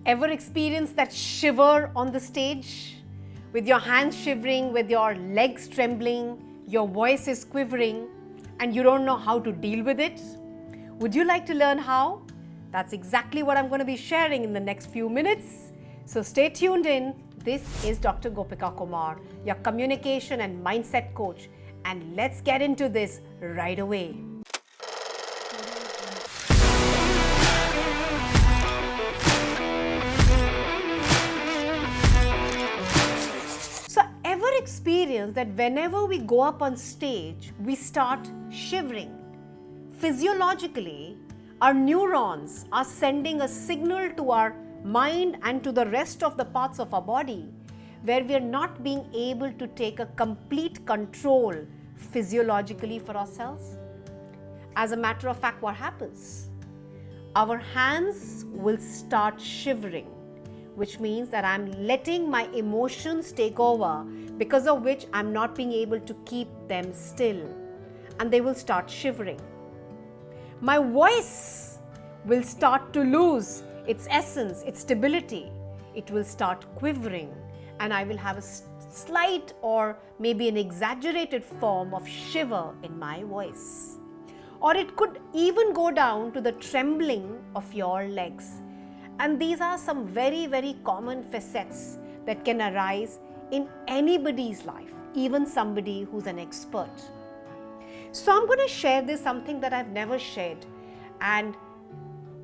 Ever experienced that shiver on the stage? With your hands shivering, with your legs trembling, your voice is quivering, and you don't know how to deal with it? Would you like to learn how? That's exactly what I'm going to be sharing in the next few minutes. So stay tuned in. This is Dr. Gopika Kumar, your communication and mindset coach, and let's get into this right away. Ever experience that whenever we go up on stage, we start shivering? Physiologically, our neurons are sending a signal to our mind and to the rest of the parts of our body where we are not being able to take a complete control physiologically for ourselves. As a matter of fact, what happens? Our hands will start shivering, which means that I'm letting my emotions take over, because of which I'm not being able to keep them still, and they will start shivering. My voice will start to lose its essence, its stability. It will start quivering, and I will have a slight or maybe an exaggerated form of shiver in my voice. Or it could even go down to the trembling of your legs. And these are some very, very common facets that can arise in anybody's life, even somebody who's an expert. So I'm going to share this, something that I've never shared, and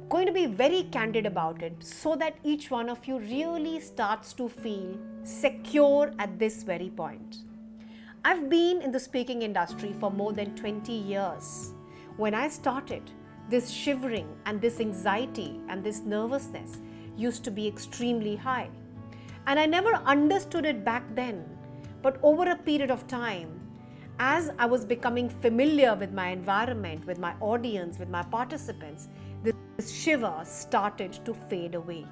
going to be very candid about it so that each one of you really starts to feel secure at this very point. I've been in the speaking industry for more than 20 years. When I started, this shivering and this anxiety and this nervousness used to be extremely high. And I never understood it back then. But over a period of time, as I was becoming familiar with my environment, with my audience, with my participants, this shiver started to fade away.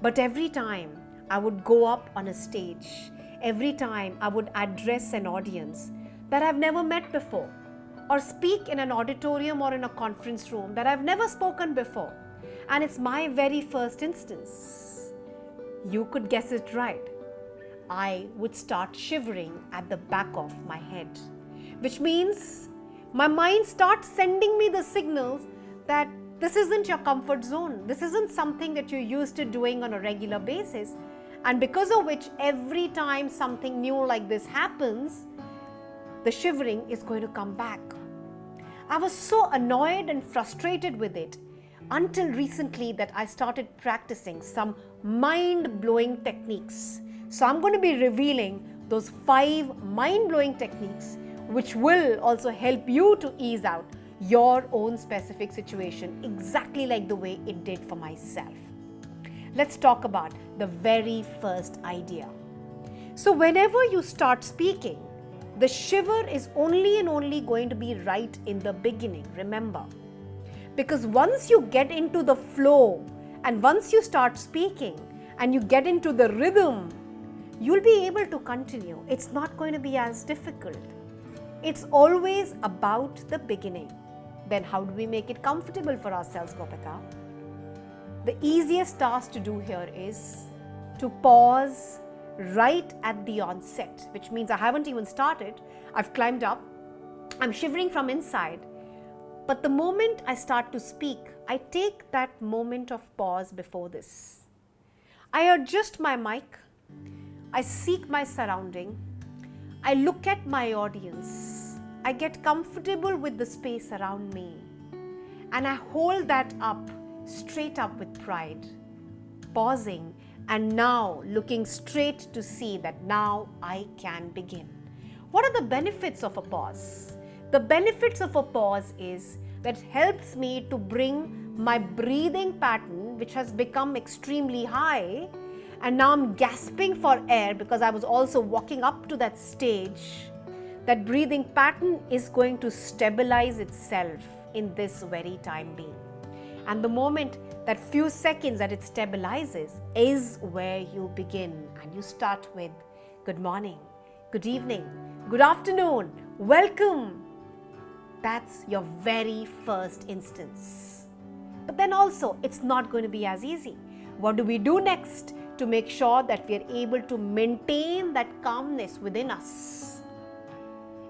But every time I would go up on a stage, every time I would address an audience that I've never met before, or speak in an auditorium or in a conference room that I've never spoken before, and it's my very first instance, you could guess it right, I would start shivering at the back of my head, which means my mind starts sending me the signals that this isn't your comfort zone, this isn't something that you're used to doing on a regular basis, and because of which every time something new like this happens, the shivering is going to come back. I was so annoyed and frustrated with it until recently that I started practicing some mind-blowing techniques. So I'm going to be revealing those 5 mind-blowing techniques which will also help you to ease out your own specific situation exactly like the way it did for myself. Let's talk about the very first idea. So whenever you start speaking, the shiver is only and only going to be right in the beginning, remember. Because once you get into the flow and once you start speaking and you get into the rhythm, you'll be able to continue. It's not going to be as difficult. It's always about the beginning. Then how do we make it comfortable for ourselves, Gopika? The easiest task to do here is to pause right at the onset, which means I haven't even started, I've climbed up, I'm shivering from inside, but the moment I start to speak, I take that moment of pause before this. I adjust my mic, I seek my surrounding, I look at my audience, I get comfortable with the space around me, and I hold that up, straight up with pride, pausing and now looking straight to see that now I can begin. What are the benefits of a pause? The benefits of a pause is that it helps me to bring my breathing pattern, which has become extremely high, and now I'm gasping for air because I was also walking up to that stage. That breathing pattern is going to stabilize itself in this very time being. And the moment that few seconds that it stabilizes is where you begin, and you start with good morning, good evening, good afternoon, welcome. That's your very first instance. But then also it's not going to be as easy. What do we do next to make sure that we are able to maintain that calmness within us?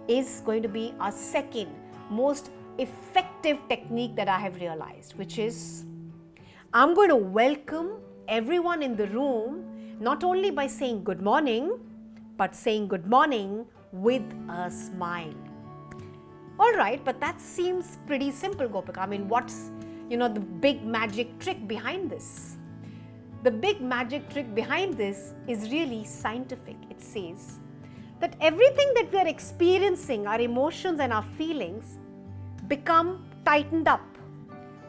Is going to be our second most effective technique that I have realized, which is I'm going to welcome everyone in the room not only by saying good morning, but saying good morning with a smile. All right, but that seems pretty simple, Gopika. I mean, what's, the big magic trick behind this? The big magic trick behind this is really scientific. It says that everything that we are experiencing, our emotions and our feelings, become tightened up.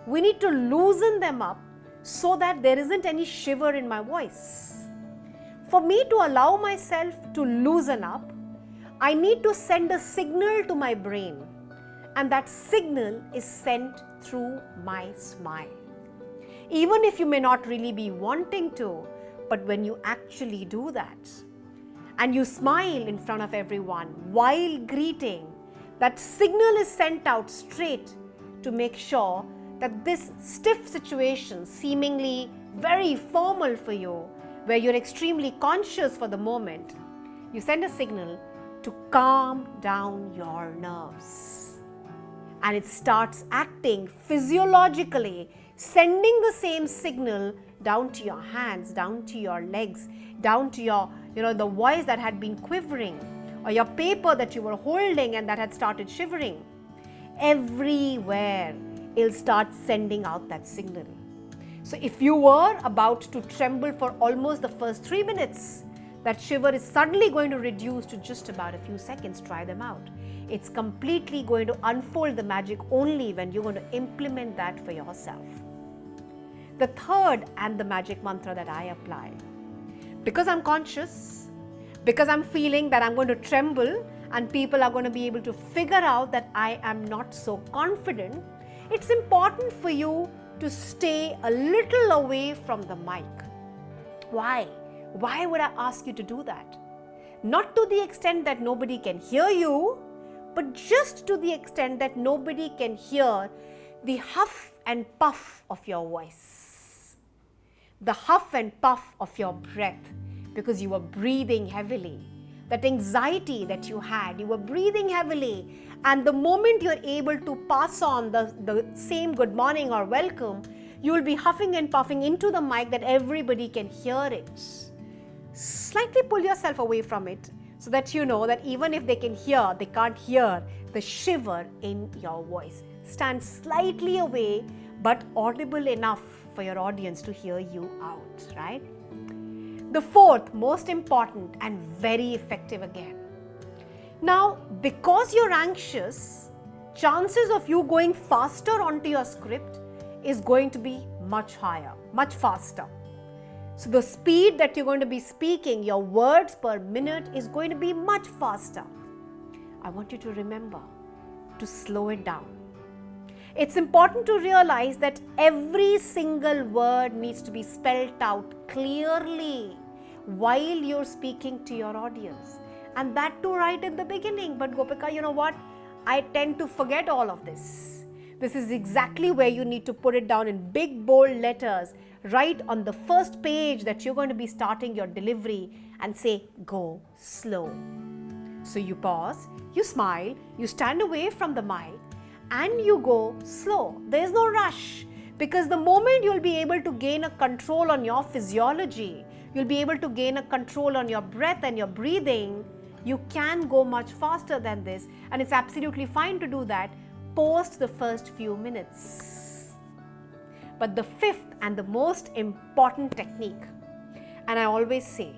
We need to loosen them up so that there isn't any shiver in my voice. For me to allow myself to loosen up, I need to send a signal to my brain, and that signal is sent through my smile. Even if you may not really be wanting to, but when you actually do that, and you smile in front of everyone while greeting, that signal is sent out straight to make sure that this stiff situation, seemingly very formal for you, where you're extremely conscious for the moment, you send a signal to calm down your nerves. And it starts acting physiologically, sending the same signal down to your hands, down to your legs, down to your, the voice that had been quivering, or your paper that you were holding and that had started shivering. Everywhere, it'll start sending out that signal. So if you were about to tremble for almost the first 3 minutes, that shiver is suddenly going to reduce to just about a few seconds. Try them out. It's completely going to unfold the magic only when you're going to implement that for yourself. The third and the magic mantra that I apply, because I'm conscious, because I'm feeling that I'm going to tremble and people are going to be able to figure out that I am not so confident, it's important for you to stay a little away from the mic. Why? Why would I ask you to do that? Not to the extent that nobody can hear you, but just to the extent that nobody can hear the huff and puff of your voice, the huff and puff of your breath, because you were breathing heavily. That anxiety that you had, you were breathing heavily, and the moment you're able to pass on the same good morning or welcome, you will be huffing and puffing into the mic that everybody can hear it. Slightly pull yourself away from it so that you know that even if they can hear, they can't hear the shiver in your voice. Stand slightly away but audible enough for your audience to hear you out, right? The fourth, most important and very effective again. Now, because you're anxious, chances of you going faster onto your script is going to be much higher, much faster. So the speed that you're going to be speaking, your words per minute, is going to be much faster. I want you to remember to slow it down. It's important to realize that every single word needs to be spelled out clearly while you're speaking to your audience. And that too right in the beginning. But Gopika, you know what? I tend to forget all of this. This is exactly where you need to put it down in big bold letters right on the first page that you're going to be starting your delivery, and say, go slow. So you pause, you smile, you stand away from the mic, and you go slow. There is no rush, because the moment you'll be able to gain a control on your physiology, you'll be able to gain a control on your breath and your breathing, you can go much faster than this, and it's absolutely fine to do that post the first few minutes. But the fifth and the most important technique, and I always say,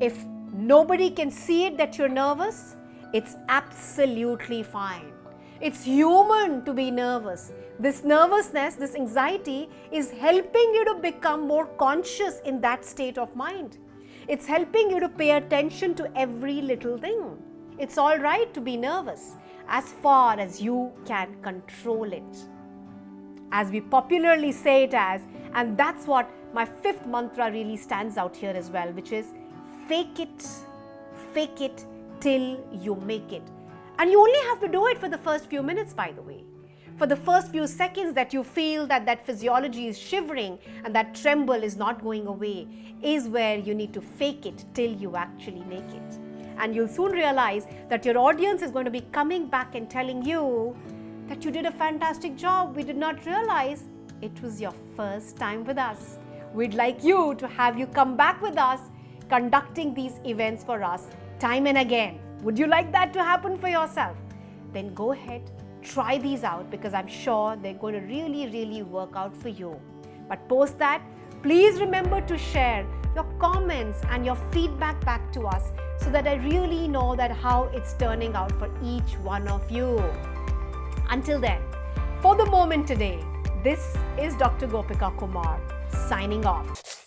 if nobody can see it that you're nervous, it's absolutely fine. It's human to be nervous. This nervousness, this anxiety is helping you to become more conscious in that state of mind. It's helping you to pay attention to every little thing. It's all right to be nervous as far as you can control it. As we popularly say it as, and that's what my fifth mantra really stands out here as well, which is fake it till you make it. And you only have to do it for the first few minutes, by the way. For the first few seconds that you feel that physiology is shivering and that tremble is not going away is where you need to fake it till you actually make it. And you'll soon realize that your audience is going to be coming back and telling you that you did a fantastic job. We did not realize it was your first time with us. We'd like you to have you come back with us, conducting these events for us time and again. Would you like that to happen for yourself? Then go ahead, try these out, because I'm sure they're going to really work out for you. But post that, please remember to share your comments and your feedback back to us so that I really know that how it's turning out for each one of you. Until then, for the moment today, this is Dr. Gopika Kumar signing off.